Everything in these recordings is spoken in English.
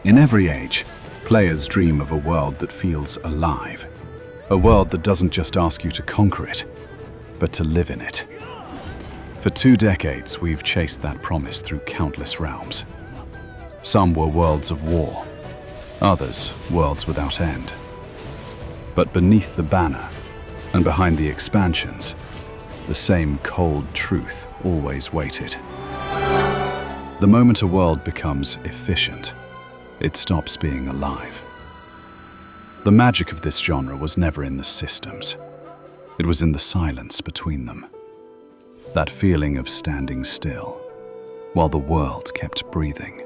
In every age, players dream of a world that feels alive. A world that doesn't just ask you to conquer it, but to live in it. For 2 decades, we've chased that promise through countless realms. Some were worlds of war, others worlds without end. But beneath the banner, and behind the expansions, the same cold truth always waited. The moment a world becomes efficient, it stops being alive. The magic of this genre was never in the systems. It was in the silence between them. That feeling of standing still, while the world kept breathing.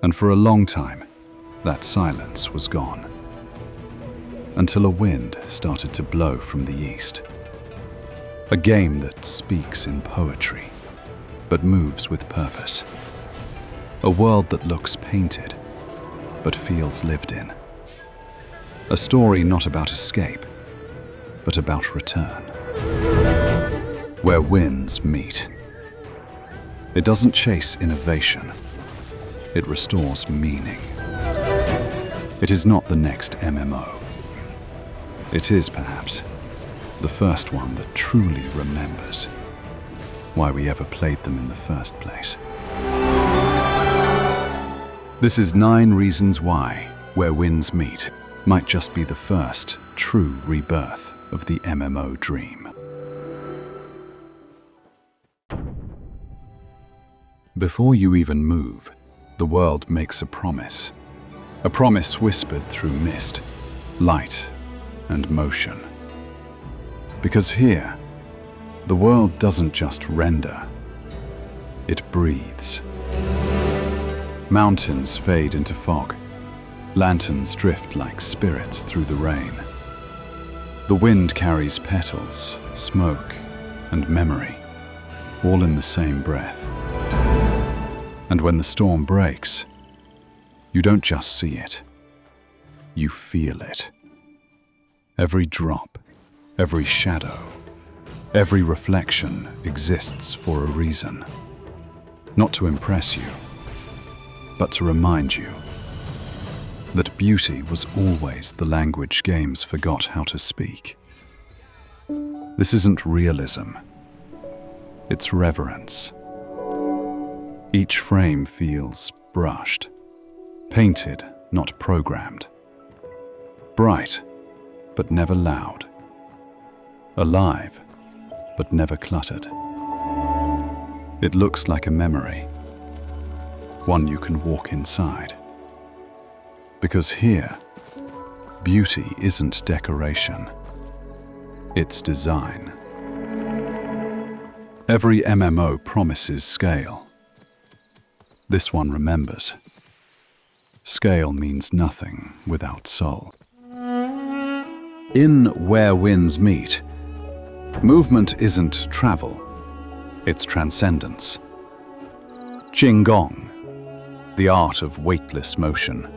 And for a long time, that silence was gone. Until a wind started to blow from the east. A game that speaks in poetry, but moves with purpose. A world that looks painted, but feels lived in. A story not about escape, but about return. Where winds meet. It doesn't chase innovation. It restores meaning. It is not the next MMO. It is, perhaps, the first one that truly remembers why we ever played them in the first place. This is 9 Reasons Why Where Winds Meet might just be the first true rebirth of the MMO dream. Before you even move, the world makes a promise. A promise whispered through mist, light, and motion. Because here, the world doesn't just render, it breathes. Mountains fade into fog. Lanterns drift like spirits through the rain. The wind carries petals, smoke, and memory, all in the same breath. And when the storm breaks, you don't just see it, you feel it. Every drop, every shadow, every reflection exists for a reason. Not to impress you, but to remind you that beauty was always the language games forgot how to speak. This isn't realism, it's reverence. Each frame feels brushed, painted, not programmed. Bright, but never loud. Alive, but never cluttered. It looks like a memory, one you can walk inside. Because here, beauty isn't decoration, it's design. Every MMO promises scale. This one remembers. Scale means nothing without soul. In Where Winds Meet, movement isn't travel, it's transcendence. Qigong, the art of weightless motion.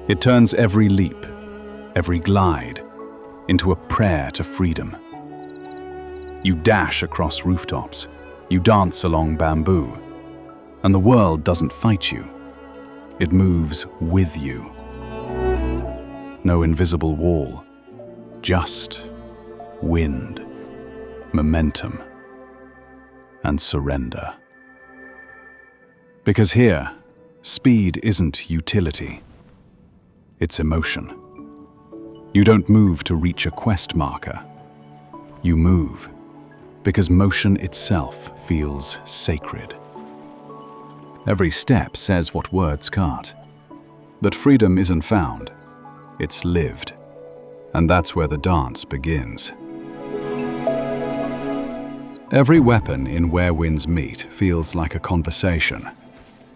It turns every leap, every glide, into a prayer to freedom. You dash across rooftops, you dance along bamboo, and the world doesn't fight you. It moves with you. No invisible wall, just wind, momentum, and surrender. Because here, speed isn't utility, it's emotion. You don't move to reach a quest marker. You move because motion itself feels sacred. Every step says what words can't. That freedom isn't found, it's lived. And that's where the dance begins. Every weapon in Where Winds Meet feels like a conversation.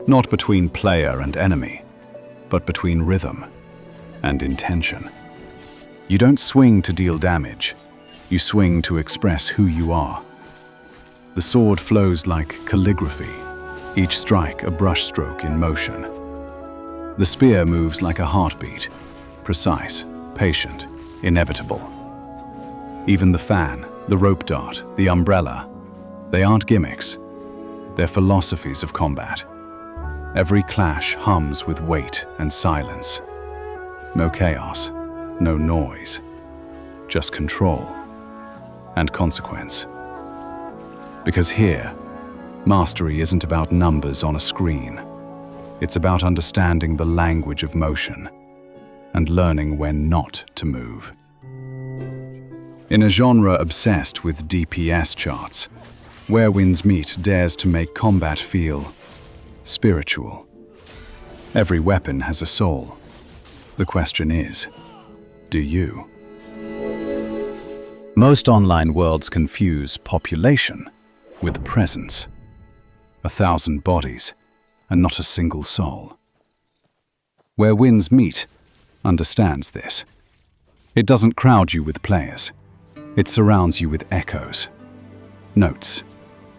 Not between player and enemy, but between rhythm and intention. You don't swing to deal damage, you swing to express who you are. The sword flows like calligraphy, each strike a brushstroke in motion. The spear moves like a heartbeat, precise, patient, inevitable. Even the fan, the rope dart, the umbrella, they aren't gimmicks, they're philosophies of combat. Every clash hums with weight and silence. No chaos, no noise, just control and consequence. Because here, mastery isn't about numbers on a screen. It's about understanding the language of motion and learning when not to move. In a genre obsessed with DPS charts, Where Winds Meet dares to make combat feel spiritual. Every weapon has a soul. The question is, do you? Most online worlds confuse population with presence. 1,000 bodies and not a single soul. Where Winds Meet understands this. It doesn't crowd you with players. It surrounds you with echoes. Notes,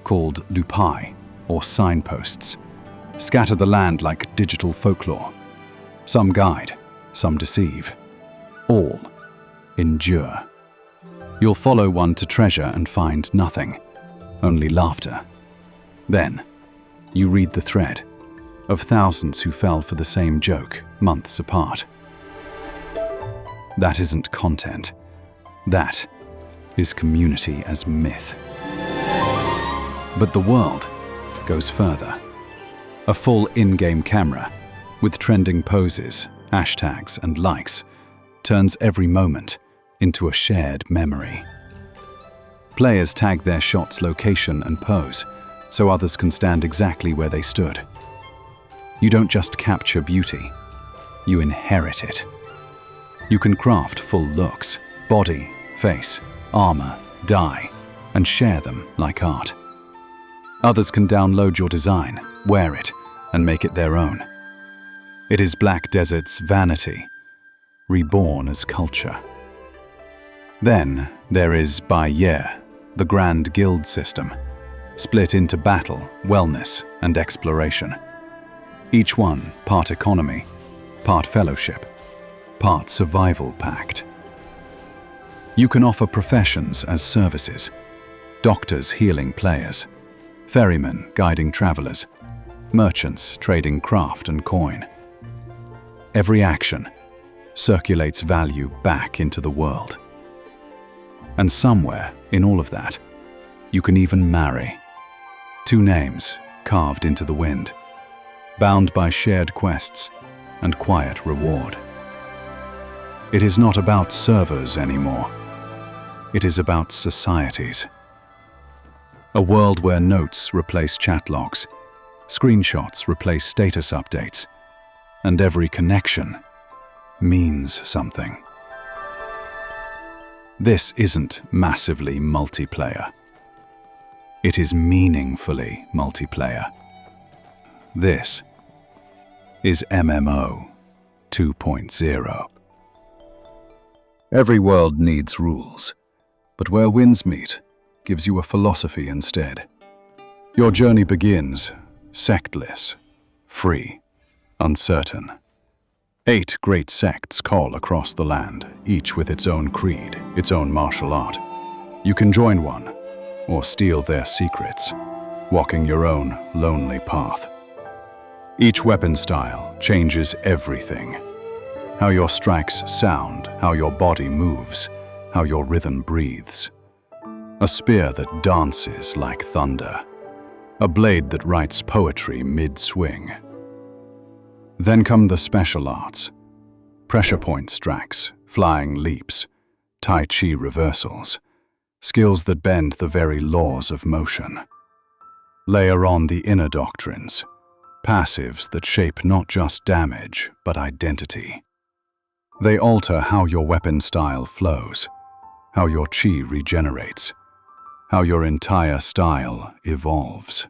called lupai or signposts, scatter the land like digital folklore. Some guide, some deceive. All endure. You'll follow one to treasure and find nothing, only laughter. Then, you read the thread of thousands who fell for the same joke months apart. That isn't content. That is community as myth. But the world goes further. A full in-game camera with trending poses, hashtags, and likes turns every moment into a shared memory. Players tag their shot's location and pose so others can stand exactly where they stood. You don't just capture beauty, you inherit it. You can craft full looks, body, face, armor, dye, and share them like art. Others can download your design, wear it, and make it their own. It is Black Desert's vanity, reborn as culture. Then there is Bai Ye, the grand guild system, split into battle, wellness, and exploration. Each one part economy, part fellowship, part survival pact. You can offer professions as services, doctors healing players, ferrymen guiding travelers, merchants trading craft and coin. Every action circulates value back into the world. And somewhere in all of that, you can even marry. Two names carved into the wind, bound by shared quests and quiet reward. It is not about servers anymore. It is about societies. A world where notes replace chat logs, screenshots replace status updates, and every connection means something. This isn't massively multiplayer. It is meaningfully multiplayer. This is MMO 2.0. Every world needs rules, but Where Winds Meet gives you a philosophy instead. Your journey begins sectless, free, uncertain. 8 great sects call across the land, each with its own creed, its own martial art. You can join one, or steal their secrets, walking your own lonely path. Each weapon style changes everything. How your strikes sound, how your body moves, how your rhythm breathes. A spear that dances like thunder. A blade that writes poetry mid-swing. Then come the special arts. Pressure point strikes, flying leaps, Tai Chi reversals. Skills that bend the very laws of motion. Layer on the inner doctrines. Passives that shape not just damage, but identity. They alter how your weapon style flows, how your chi regenerates, how your entire style evolves.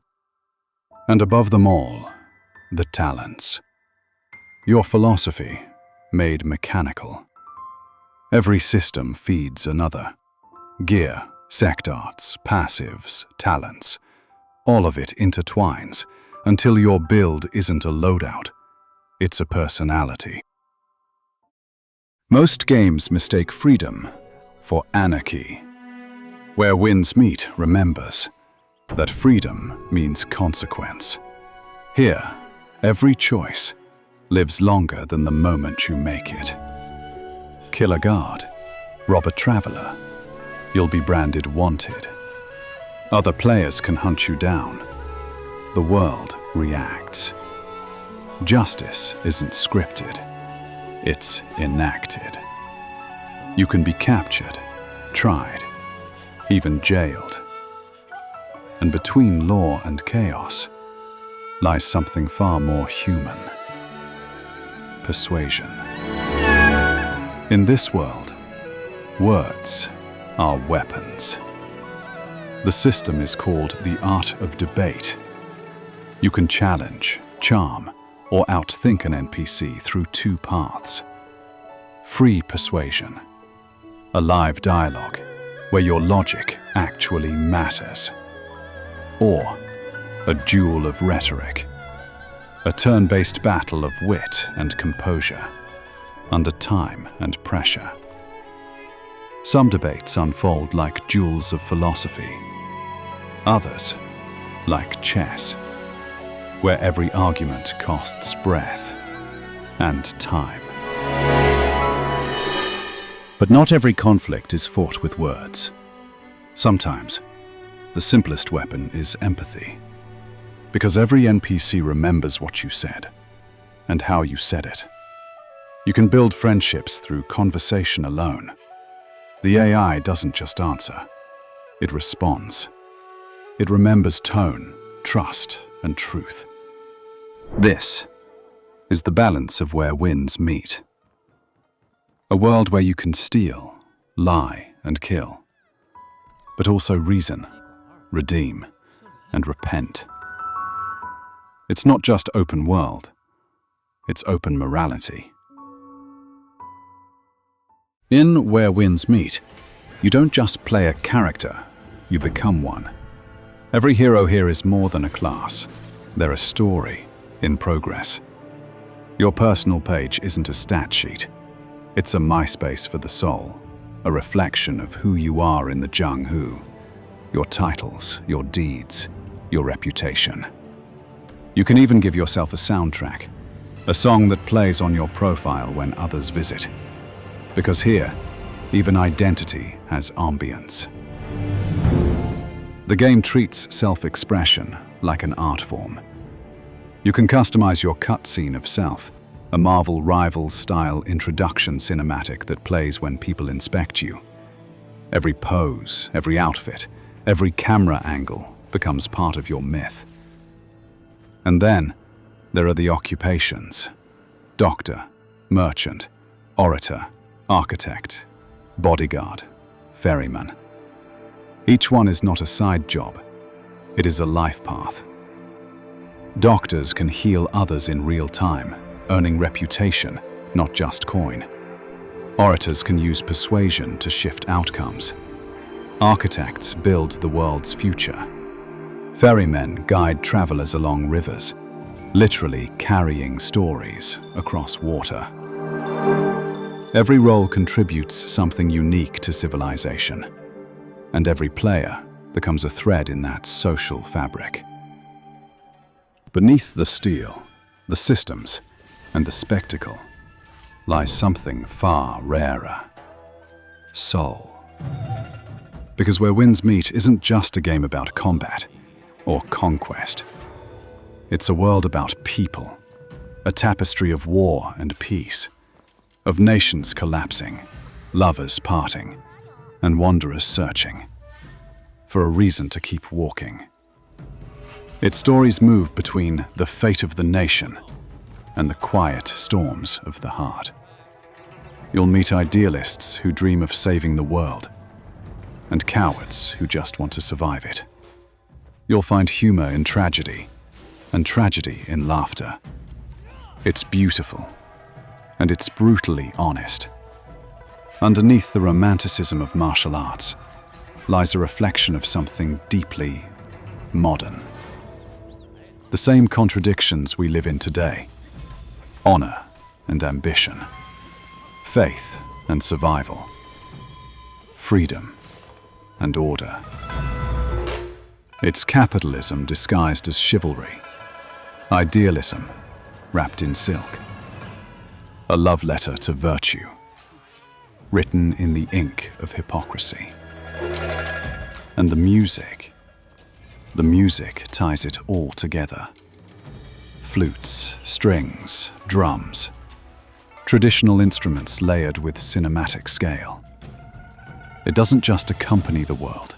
And above them all, the talents. Your philosophy, made mechanical. Every system feeds another. Gear, sect arts, passives, talents. All of it intertwines until your build isn't a loadout, it's a personality. Most games mistake freedom for anarchy. Where Winds Meet remembers that freedom means consequence. Here, Every choice lives longer than the moment you make it. Kill a guard, rob a traveler, you'll be branded wanted. Other players can hunt you down. The world reacts. Justice isn't scripted, it's enacted. You can be captured, tried, even jailed. And between law and chaos lies something far more human: persuasion. In this world, words are weapons. The system is called the art of debate. You can challenge, charm, or outthink an NPC through two paths. Free persuasion, a live dialogue where your logic actually matters. Or a duel of rhetoric, a turn-based battle of wit and composure, under time and pressure. Some debates unfold like duels of philosophy, others like chess, where every argument costs breath and time. But not every conflict is fought with words. Sometimes, the simplest weapon is empathy, because every NPC remembers what you said and how you said it. You can build friendships through conversation alone. The AI doesn't just answer, it responds. It remembers tone, trust, and truth. This is the balance of where winds meet. A world where you can steal, lie, and kill, but also reason, redeem, and repent. It's not just open world, it's open morality. In Where Winds Meet, you don't just play a character, you become one. Every hero here is more than a class. They're a story in progress. Your personal page isn't a stat sheet. It's a MySpace for the soul, a reflection of who you are in the Jianghu. Your titles, your deeds, your reputation. You can even give yourself a soundtrack, a song that plays on your profile when others visit. Because here, even identity has ambience. The game treats self-expression like an art form. You can customize your cutscene of self, a Marvel Rivals-style introduction cinematic that plays when people inspect you. Every pose, every outfit, every camera angle becomes part of your myth. And then, there are the occupations: doctor, merchant, orator, architect, bodyguard, ferryman. Each one is not a side job, it is a life path. Doctors can heal others in real time, earning reputation, not just coin. Orators can use persuasion to shift outcomes. Architects build the world's future. Ferrymen guide travelers along rivers, literally carrying stories across water. Every role contributes something unique to civilization, and every player becomes a thread in that social fabric. Beneath the steel, the systems, and the spectacle lies something far rarer: soul. Because Where Winds Meet isn't just a game about combat or conquest. It's a world about people, a tapestry of war and peace, of nations collapsing, lovers parting, and wanderers searching for a reason to keep walking. Its stories move between the fate of the nation and the quiet storms of the heart. You'll meet idealists who dream of saving the world, and cowards who just want to survive it. You'll find humor in tragedy, and tragedy in laughter. It's beautiful, and it's brutally honest. Underneath the romanticism of martial arts lies a reflection of something deeply modern. The same contradictions we live in today: honor and ambition, faith and survival, freedom and order. It's capitalism disguised as chivalry, idealism wrapped in silk. A love letter to virtue, written in the ink of hypocrisy. And the music ties it all together. Flutes, strings, drums, traditional instruments layered with cinematic scale. It doesn't just accompany the world,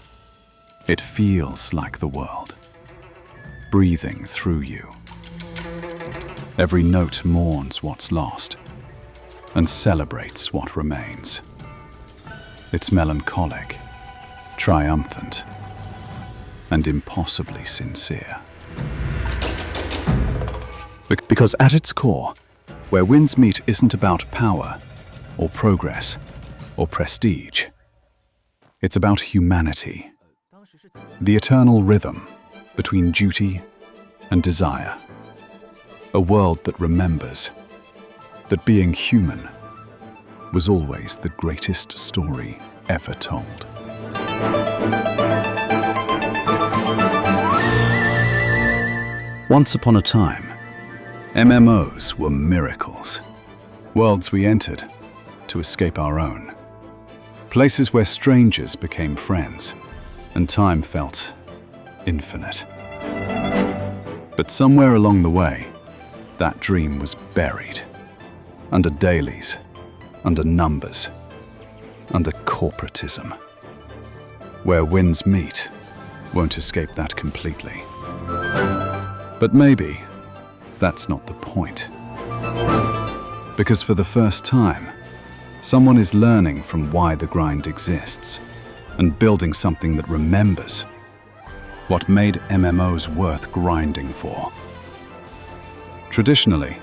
it feels like the world, breathing through you. Every note mourns what's lost and celebrates what remains. It's melancholic, triumphant, and impossibly sincere. Because at its core, Where Winds Meet isn't about power, or progress, or prestige. It's about humanity, the eternal rhythm between duty and desire. A world that remembers that being human was always the greatest story ever told. Once upon a time, MMOs were miracles. Worlds we entered to escape our own. Places where strangers became friends and time felt infinite. But somewhere along the way, that dream was buried. Under dailies, under numbers, under corporatism. Where winds meet won't escape that completely. But maybe that's not the point. Because for the first time, someone is learning from why the grind exists and building something that remembers what made MMOs worth grinding for. Traditionally,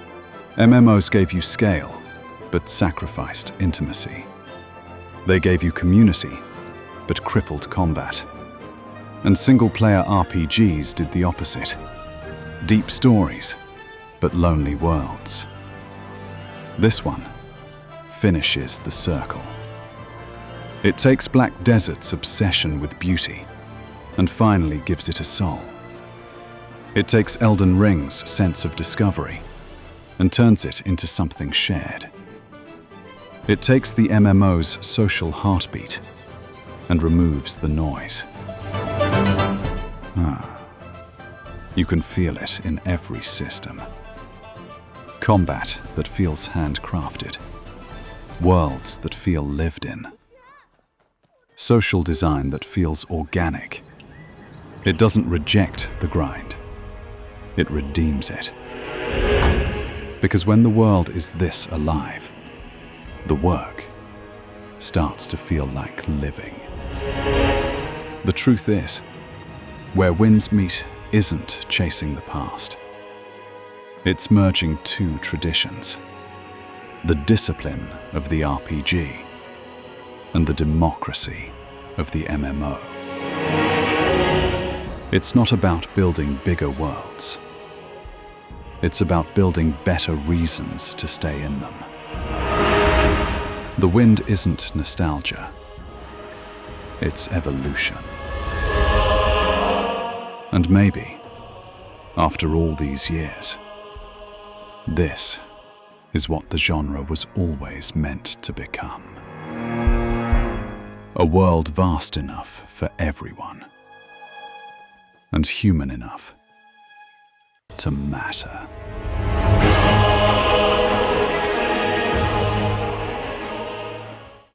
MMOs gave you scale, but sacrificed intimacy. They gave you community, but crippled combat. And single-player RPGs did the opposite. Deep stories, but lonely worlds. This one finishes the circle. It takes Black Desert's obsession with beauty and finally gives it a soul. It takes Elden Ring's sense of discovery and turns it into something shared. It takes the MMO's social heartbeat and removes the noise. You can feel it in every system. Combat that feels handcrafted. Worlds that feel lived in. Social design that feels organic. It doesn't reject the grind. It redeems it. Because when the world is this alive, the work starts to feel like living. The truth is, Where Winds Meet isn't chasing the past. It's merging two traditions. The discipline of the RPG and the democracy of the MMO. It's not about building bigger worlds. It's about building better reasons to stay in them. The wind isn't nostalgia. It's evolution. And maybe, after all these years, this is what the genre was always meant to become. A world vast enough for everyone, and human enough to matter.